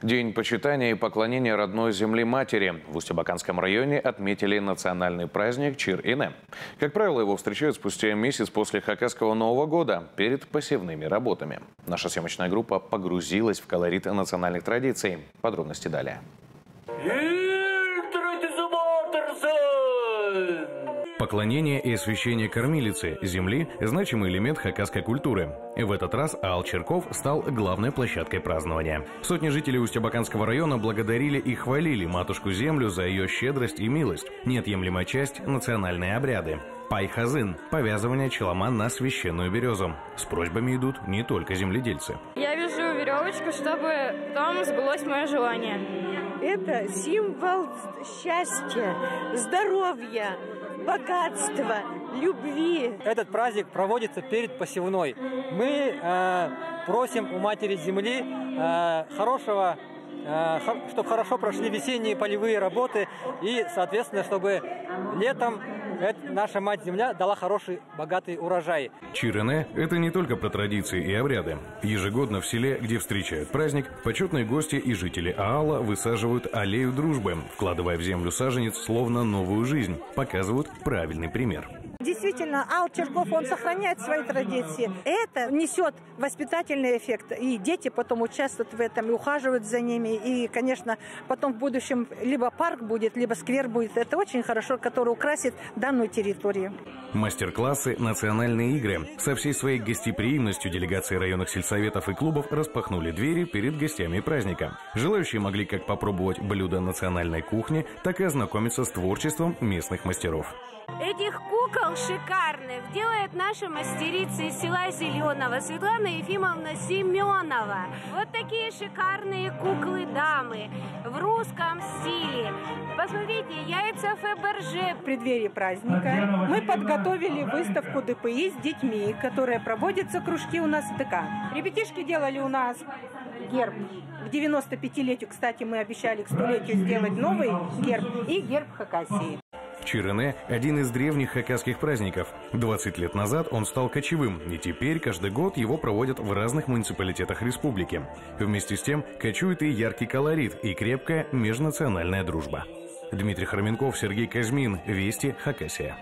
День почитания и поклонения родной земли матери. В Усть-Абаканском районе отметили национальный праздник Чир-Ине. Как правило, его встречают спустя месяц после Хакасского Нового года, перед посевными работами. Наша съемочная группа погрузилась в колорит национальных традиций. Подробности далее. Поклонение и освящение кормилицы земли – значимый элемент хакасской культуры. В этот раз Аал-Черков стал главной площадкой празднования. Сотни жителей Усть-Абаканского района благодарили и хвалили матушку-землю за ее щедрость и милость. Неотъемлемая часть – национальные обряды. Пай-хазын – повязывание челома на священную березу. С просьбами идут не только земледельцы. Я вяжу веревочку, чтобы потом сбылось мое желание. Это символ счастья, здоровья, богатства, любви. Этот праздник проводится перед посевной. Мы просим у Матери Земли чтобы хорошо прошли весенние полевые работы и, соответственно, чтобы летом наша Мать-Земля дала хороший, богатый урожай. Чир-Ине – это не только про традиции и обряды. Ежегодно в селе, где встречают праздник, почетные гости и жители Аала высаживают аллею дружбы, вкладывая в землю саженец словно новую жизнь, показывают правильный пример. Действительно, Аал-Черков, он сохраняет свои традиции. Это несет воспитательный эффект. И дети потом участвуют в этом, и ухаживают за ними. И, конечно, потом в будущем либо парк будет, либо сквер будет. Это очень хорошо, который украсит данную территорию. Мастер-классы, национальные игры. Со всей своей гостеприимностью делегации районных сельсоветов и клубов распахнули двери перед гостями праздника. Желающие могли как попробовать блюда национальной кухни, так и ознакомиться с творчеством местных мастеров. Этих кукол шикарных делает наша мастерица из села Зеленого Светлана Ефимовна Семенова. Вот такие шикарные куклы-дамы в русском стиле. Посмотрите, яйца Фаберже. В преддверии праздника мы подготовили выставку ДПИ с детьми, которая проводится, кружки у нас в ДК. Ребятишки делали у нас герб. К 95-летию, кстати, мы обещали к 100-летию сделать новый герб и герб Хакасии. Чир-Ине – один из древних хакасских праздников. 20 лет назад он стал кочевым, и теперь каждый год его проводят в разных муниципалитетах республики. Вместе с тем кочует и яркий колорит, и крепкая межнациональная дружба. Дмитрий Хроменков, Сергей Казьмин. Вести, Хакасия.